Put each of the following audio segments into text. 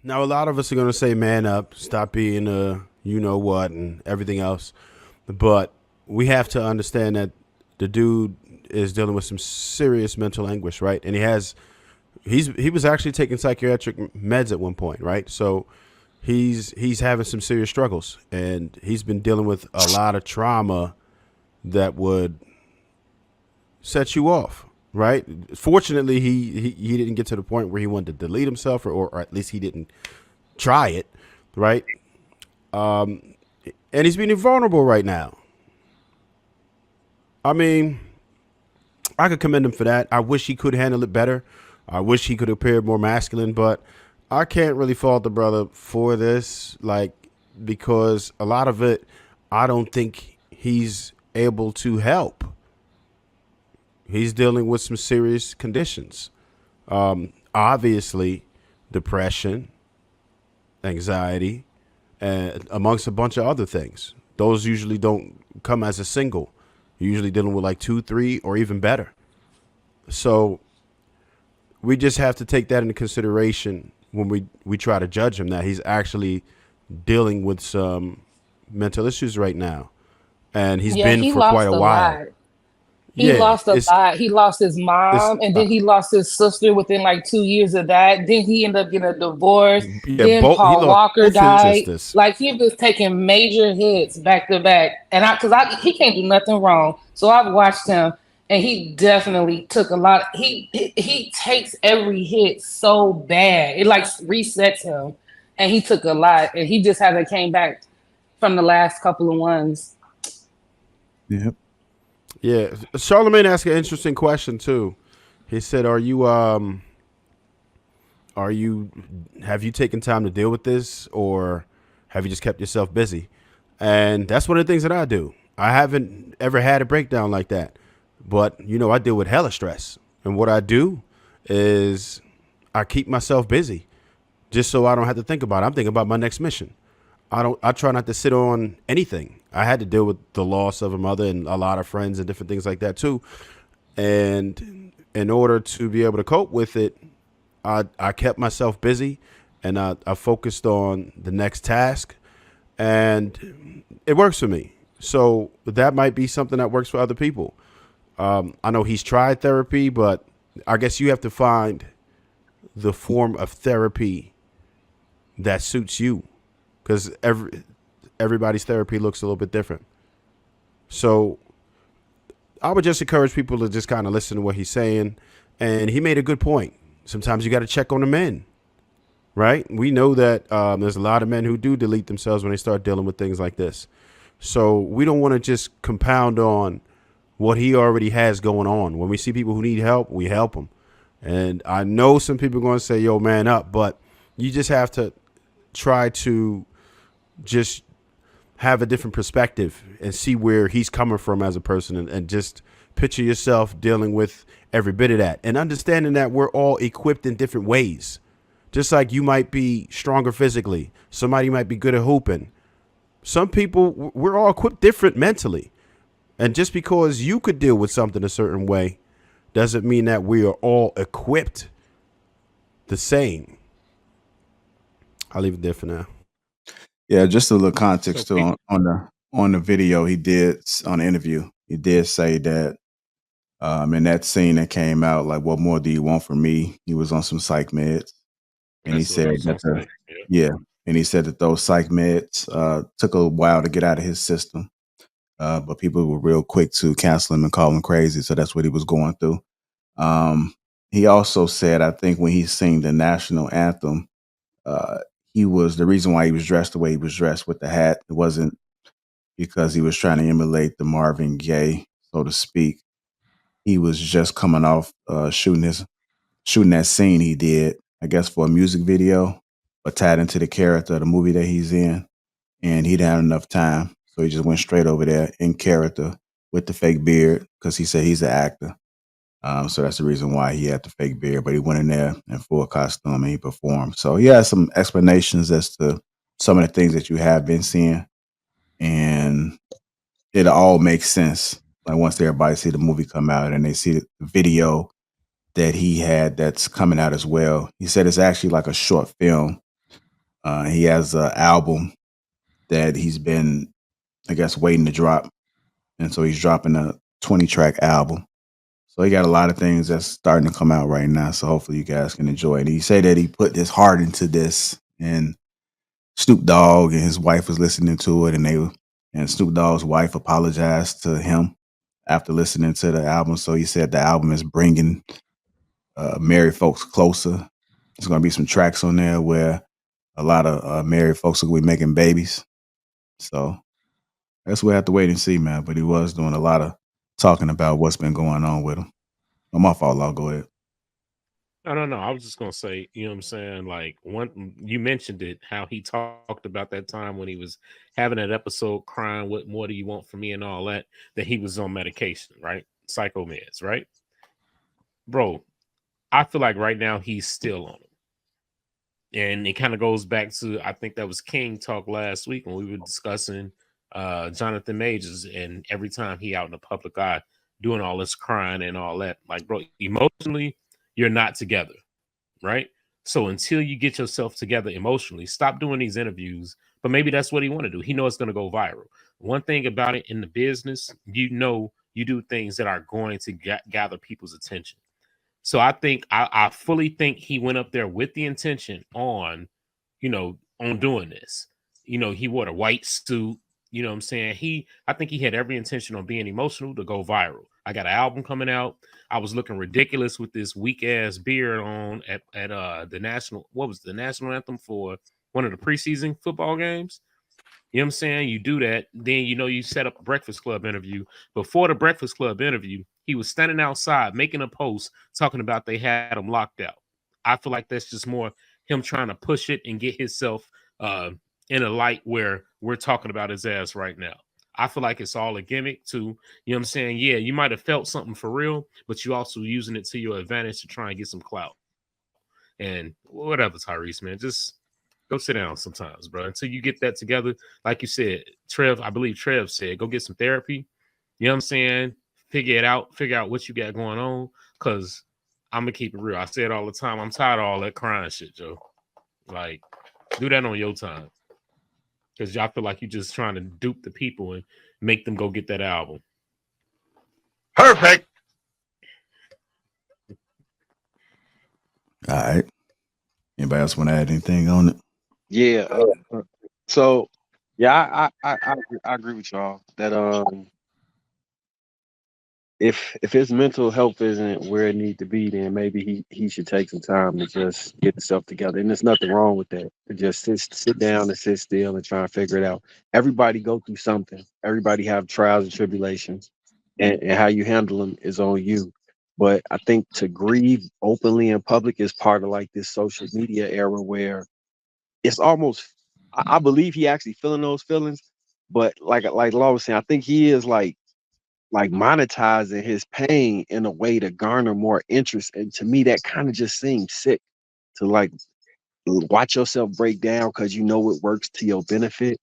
Now, a lot of us are going to say, man up, stop being you know what, and everything else. But we have to understand that the dude is dealing with some serious mental anguish, right? And he was actually taking psychiatric meds at one point, right? So he's having some serious struggles, and he's been dealing with a lot of trauma that would set you off, right? Fortunately, he didn't get to the point where he wanted to delete himself, or at least he didn't try it, right? And he's being vulnerable right now. I mean, I could commend him for that. I wish he could handle it better. I wish he could appear more masculine, but I can't really fault the brother for this, like, because a lot of it, I don't think he's able to help. He's dealing with some serious conditions. Obviously, depression, anxiety, and amongst a bunch of other things. Those usually don't come as a single. You're usually dealing with like 2, 3, or even better. So we just have to take that into consideration when we try to judge him, that he's actually dealing with some mental issues right now. And he's Yeah, been he for quite lost a a while. lot. He Yeah, lost a lot. He lost his it's mom, and then he lost his sister within like 2 years of that. Then he ended up getting a divorce. yeah, Then both he Paul lost Walker both his died. sisters. Like he was taking major hits back to back, and he can't do nothing wrong. So I've watched him, and he definitely took a lot. He takes every hit so bad, it like resets him, and he took a lot, and he just hasn't came back from the last couple of ones. Yep. Yeah, Charlemagne asked an interesting question too. He said, are you have you taken time to deal with this, or have you just kept yourself busy?" And that's one of the things that I do. I haven't ever had a breakdown like that, but I deal with hella stress, and what I do is I keep myself busy just so I don't have to think about it. I'm thinking about my next mission. I try not to sit on anything. I had to deal with the loss of a mother and a lot of friends and different things like that too. And in order to be able to cope with it, I kept myself busy, and I focused on the next task, and it works for me. So that might be something that works for other people. I know he's tried therapy, but I guess you have to find the form of therapy that suits you, because everybody's therapy looks a little bit different. So I would just encourage people to just kind of listen to what he's saying. And he made a good point. Sometimes you got to check on the men, right? We know that there's a lot of men who do delete themselves when they start dealing with things like this. So we don't want to just compound on what he already has going on. When we see people who need help, we help them. And I know some people are going to say, yo, man up, but you just have to try to just have a different perspective and see where he's coming from as a person, and just picture yourself dealing with every bit of that, and understanding that we're all equipped in different ways. Just like you might be stronger physically, somebody might be good at hooping. Some people, we're all equipped different mentally. And just because you could deal with something a certain way doesn't mean that we are all equipped the same. I'll leave it there for now. Yeah, just a little context So too on the video he did on the interview. He did say that in that scene that came out, like, "What more do you want from me?" He was on some psych meds, and he that's what I said was that gonna say. Yeah. yeah, and he said that those psych meds took a while to get out of his system, but people were real quick to cancel him and call him crazy. So that's what he was going through. He also said, I think when he sang the national anthem, uh, the reason why he was dressed the way he was dressed with the hat. It wasn't because he was trying to emulate the Marvin Gaye, so to speak. He was just coming off shooting that scene he did, I guess, for a music video, but tied into the character of the movie that he's in. And he didn't have enough time. So he just went straight over there in character with the fake beard, because he said he's an actor. So that's the reason why he had the fake beard. But he went in there in full costume and he performed. So he has some explanations as to some of the things that you have been seeing. And it all makes sense. Like once everybody see the movie come out and they see the video that he had that's coming out as well. He said it's actually like a short film. He has an album that he's been, I guess, waiting to drop, and so he's dropping a 20-track album. So he got a lot of things that's starting to come out right now. So hopefully you guys can enjoy it. He said that he put his heart into this, and Snoop Dogg and his wife was listening to it, and Snoop Dogg's wife apologized to him after listening to the album. So he said the album is bringing married folks closer. There's going to be some tracks on there where a lot of married folks will be making babies. So that's what we have to wait and see, man. But he was doing a lot of talking about what's been going on with him. Oh, my fault. I'll go ahead. No. I was just gonna say, you know what I'm saying? Like one, you mentioned it, how he talked about that time when he was having that episode crying, "What more do you want from me?" and all that he was on medication, right? Psycho meds, right? Bro, I feel like right now he's still on it. And it kind of goes back to, I think that was King talk last week when we were discussing Jonathan Majors, and every time he out in the public eye doing all this crying and all that, like, bro, emotionally you're not together, right? So until you get yourself together emotionally, stop doing these interviews. But maybe that's what he want to do. He knows it's going to go viral. One thing about it in the business, you know, you do things that are going to gather people's attention. So I fully think he went up there with the intention on, on doing this. He wore a white suit. You know what I'm saying? I think he had every intention on being emotional to go viral. I got an album coming out. I was looking ridiculous with this weak ass beard on at the national anthem for one of the preseason football games. You know what I'm saying? You do that, then you set up a Breakfast Club interview. Before the Breakfast Club interview, he was standing outside making a post talking about they had him locked out. I feel like that's just more him trying to push it and get himself uh, in a light where we're talking about his ass right now. I feel like it's all a gimmick too. You know what I'm saying? Yeah, you might have felt something for real, but you also using it to your advantage to try and get some clout. And whatever, Tyrese, man, just go sit down sometimes, bro. Until you get that together. Like you said, I believe Trev said, go get some therapy. You know what I'm saying? Figure out what you got going on. Cause I'm gonna keep it real. I say it all the time. I'm tired of all that crying shit, Joe. Like, do that on your time. Cause y'all feel like you're just trying to dupe the people and make them go get that album. Perfect. All right. Anybody else want to add anything on it? Yeah. So, yeah, I agree with y'all that if his mental health isn't where it needs to be, then maybe he should take some time to just get himself together. And there's nothing wrong with that. To just sit down and sit still and try and figure it out. Everybody go through something. Everybody have trials and tribulations, and how you handle them is on you. But I think to grieve openly in public is part of like this social media era where it's almost I believe he actually feeling those feelings, but like Law was saying, I think he is like monetizing his pain in a way to garner more interest. And to me, that kind of just seems sick to like watch yourself break down because you know it works to your benefit.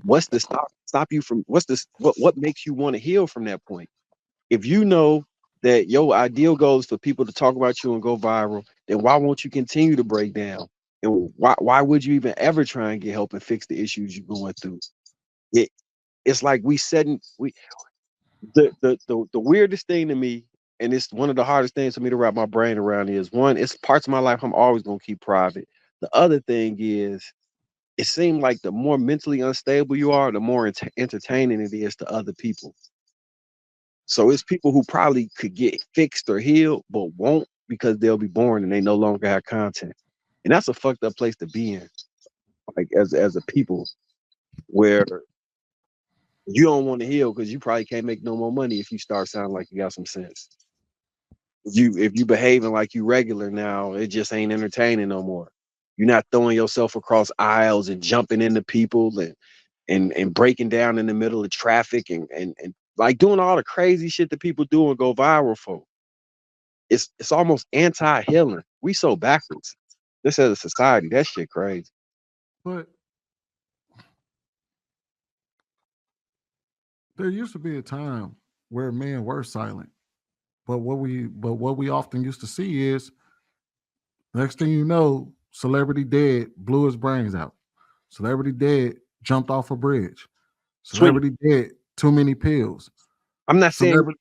What's the stop you from what's this what makes you want to heal from that point? If you know that your ideal goal is for people to talk about you and go viral, then why won't you continue to break down? And why would you even ever try and get help and fix the issues you're going through? It it's like we the weirdest thing to me, and it's one of the hardest things for me to wrap my brain around is one, it's parts of my life I'm always gonna keep private. The other thing is it seemed like the more mentally unstable you are, the more entertaining it is to other people. So it's people who probably could get fixed or healed, but won't because they'll be born and they no longer have content. And that's a fucked up place to be in, like as a people, where you don't want to heal because you probably can't make no more money if you start sounding like you got some sense. If you behaving like you regular now, it just ain't entertaining no more. You're not throwing yourself across aisles and jumping into people and breaking down in the middle of traffic and like doing all the crazy shit that people do and go viral for. It's almost anti-healing. We so backwards. This as a society, that shit crazy. But there used to be a time where men were silent. But what we often used to see is next thing you know, celebrity dead, blew his brains out. Celebrity dead, jumped off a bridge. Swing. Celebrity dead, too many pills. I'm not saying Celebrity.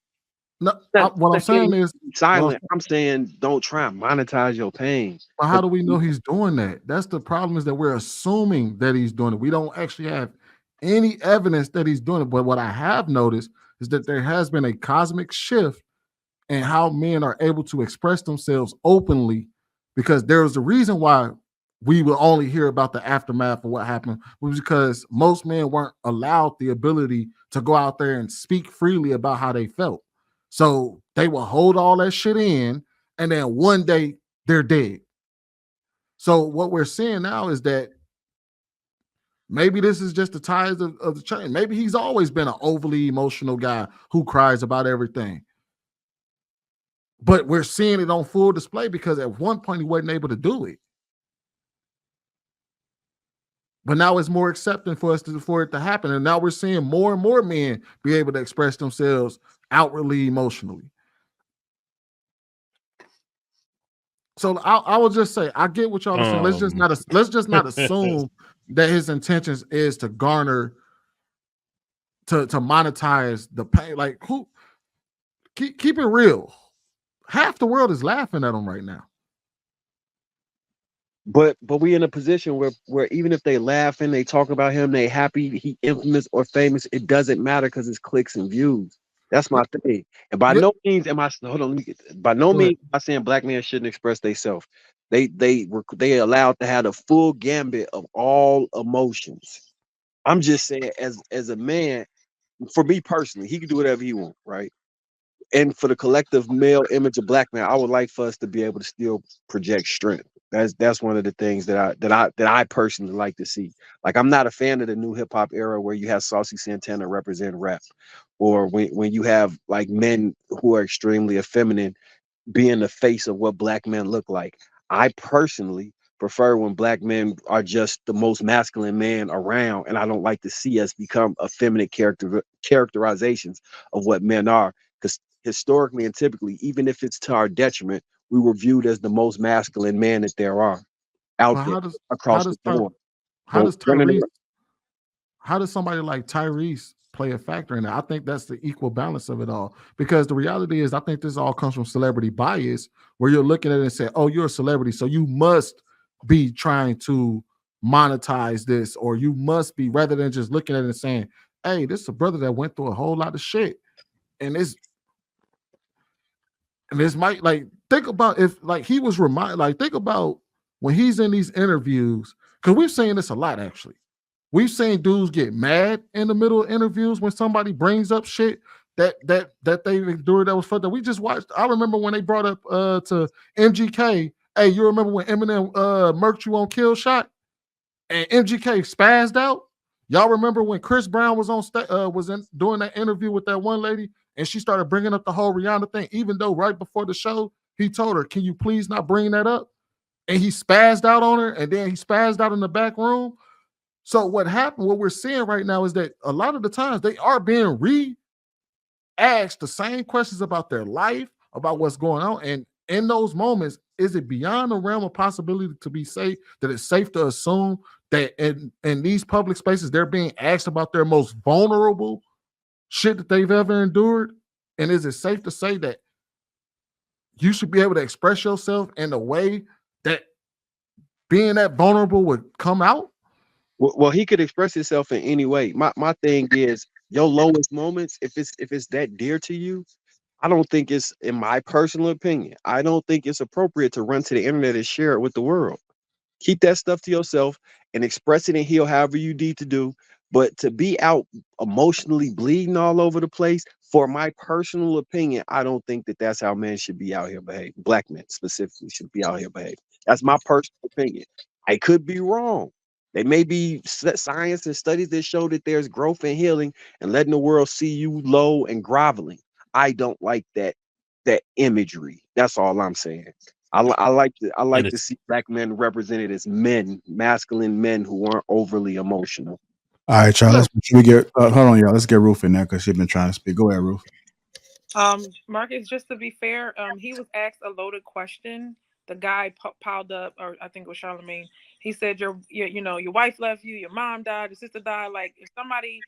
No, not, what I'm not saying saying is, be silent. I'm saying don't try and monetize your pain. but how do we know he's doing that? That's the problem, is that we're assuming that he's doing it. We don't actually have any evidence that he's doing it. But what I have noticed is that there has been a cosmic shift in how men are able to express themselves openly, because there's a reason why we will only hear about the aftermath of what happened, was because most men weren't allowed the ability to go out there and speak freely about how they felt. So they will hold all that shit in, and then one day they're dead. So what we're seeing now is that maybe this is just the ties of the chain. Maybe he's always been an overly emotional guy who cries about everything. But we're seeing it on full display because at one point he wasn't able to do it. But now it's more accepting for it to happen. And now we're seeing more and more men be able to express themselves outwardly emotionally. So I will just say, I get what y'all are saying. Let's just not assume that his intentions is to garner, to monetize the pain. Like, who keep it real. Half the world is laughing at him right now. But we in a position where even if they laughing, they talk about him, they happy, he infamous or famous, it doesn't matter because it's clicks and views. That's my thing. And by no means am I hold on, let me get this. By no means am I saying black men shouldn't express themselves. They allowed to have the full gambit of all emotions. I'm just saying, as a man, for me personally, he can do whatever he wants, right? And for the collective male image of black man, I would like for us to be able to still project strength. That's one of the things that I personally like to see. Like, I'm not a fan of the new hip hop era where you have Saucy Santana represent rap, or when you have like men who are extremely effeminate being the face of what black men look like. I personally prefer when black men are just the most masculine man around, and I don't like to see us become effeminate characterizations of what men are, because historically and typically, even if it's to our detriment, we were viewed as the most masculine man that there are out there across the board. How does Tyrese, how does somebody like Tyrese play a factor in that? I think that's the equal balance of it all, because the reality is, I think this all comes from celebrity bias, where you're looking at it and say, oh, you're a celebrity, so you must be trying to monetize this, or you must be, rather than just looking at it and saying, hey, this is a brother that went through a whole lot of shit. And this might, like, think about if, like, he was reminded, like, think about when he's in these interviews, because we've seen this a lot, actually. We've seen dudes get mad in the middle of interviews when somebody brings up shit that they've endured that was fucked up. We just watched, I remember when they brought up to MGK, hey, you remember when Eminem murked you on Kill Shot and MGK spazzed out? Y'all remember when Chris Brown was on doing that interview with that one lady, and she started bringing up the whole Rihanna thing, even though right before the show he told her, can you please not bring that up? And he spazzed out on her, and then he spazzed out in the back room. So what happened, what we're seeing right now is that a lot of the times they are being re-asked the same questions about their life, about what's going on. And in those moments, is it beyond the realm of possibility to be safe, that it's safe to assume that in these public spaces, they're being asked about their most vulnerable shit that they've ever endured? And is it safe to say that you should be able to express yourself in a way that being that vulnerable would come out? Well, he could express himself in any way. My thing is, your lowest moments, if it's that dear to you, I don't think it's, in my personal opinion, I don't think it's appropriate to run to the internet and share it with the world. Keep that stuff to yourself and express it and heal however you need to do. But to be out emotionally bleeding all over the place, for my personal opinion, I don't think that that's how men should be out here behaving. Black men specifically should be out here behaving. That's my personal opinion. I could be wrong. There may be science and studies that show that there's growth and healing and letting the world see you low and groveling. I don't like that imagery. That's all I'm saying. I like to see black men represented as men, masculine men who aren't overly emotional. All right, y'all. Let's get hold on, y'all. Let's get Ruth in there because she's been trying to speak. Go ahead, Ruth. Marcus, just to be fair, he was asked a loaded question the guy piled up, or I think it was Charlemagne. He said your wife left you, your mom died, your sister died. Like if somebody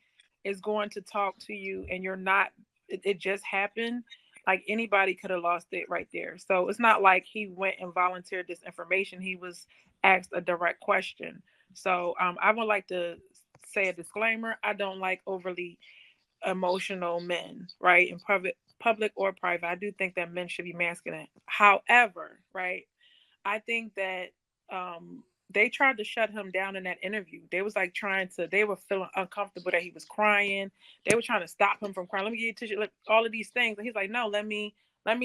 is going to talk to you and you're not, it just happened. Like anybody could have lost it right there. So it's not like he went and volunteered this information. He was asked a direct question. So I would like to say a disclaimer. I don't like overly emotional men, right? In public or private. I do think that men should be masculine. However, right, I think that they tried to shut him down in that interview. They was like they were feeling uncomfortable that he was crying. They were trying to stop him from crying. Let me get you tissue, like, all of these things. And he's like, no, let me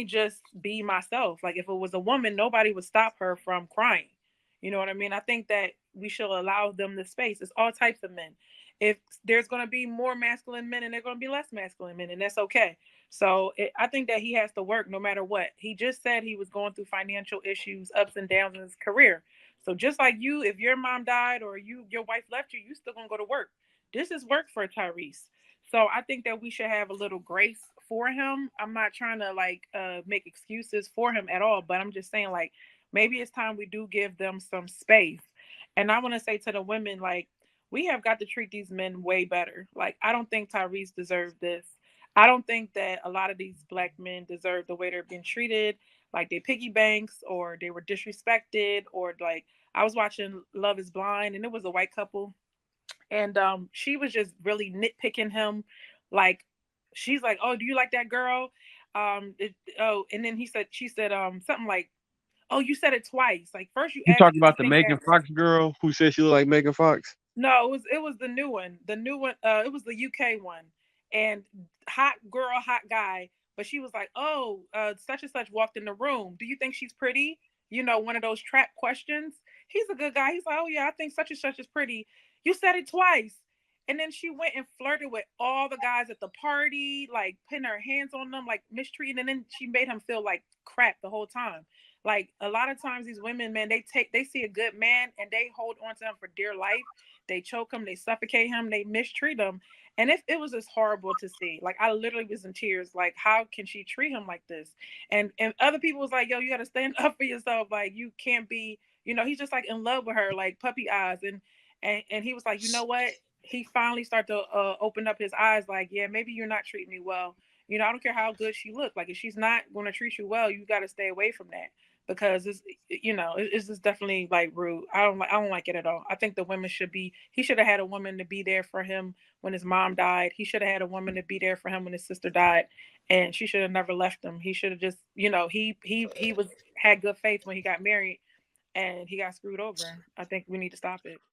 just be myself. Like if it was a woman, nobody would stop her from crying. You know what I mean? I think that we should allow them the space. It's all types of men. If there's going to be more masculine men and there's going to be less masculine men, and that's okay. So I think that he has to work no matter what. He just said he was going through financial issues, ups and downs in his career. So just like you, if your mom died or your wife left you, you still gonna go to work. This is work for Tyrese. So I think that we should have a little grace for him. I'm not trying to make excuses for him at all, but I'm just saying like maybe it's time we do give them some space. And I want to say to the women, like, we have got to treat these men way better. Like, I don't think Tyrese deserved this. I don't think that a lot of these black men deserve the way they're being treated, like they piggy banks or they were disrespected, or like I was watching Love is Blind and it was a white couple, and she was just really nitpicking him, like she's like, oh, do you like that girl? And then she said something like, oh, you said it twice. Like first you You asked talking me to about the stink Megan ass. Fox girl who said she looked like Megan Fox? No, it was the new one. The new one, it was the UK one. And hot girl, hot guy. But she was like, oh, such and such walked in the room. Do you think she's pretty? You know, one of those trap questions. He's a good guy. He's like, oh yeah, I think such and such is pretty. You said it twice. And then she went and flirted with all the guys at the party, like putting her hands on them, like mistreating. And then she made him feel like crap the whole time. Like a lot of times these women, man, they see a good man and they hold on to him for dear life. They choke him, they suffocate him, they mistreat him. And it was just horrible to see. Like I literally was in tears. Like, how can she treat him like this? And other people was like, yo, you gotta stand up for yourself. Like you can't be, he's just like in love with her, like puppy eyes. And he was like, you know what? He finally started to open up his eyes, like, yeah, maybe you're not treating me well. I don't care how good she looked. Like if she's not gonna treat you well, you gotta stay away from that because it's just definitely like rude. I don't like it at all. I think the women he should have had a woman to be there for him when his mom died. He should have had a woman to be there for him when his sister died, and she should have never left him. He should have just, he was had good faith when he got married, and he got screwed over. I think we need to stop it.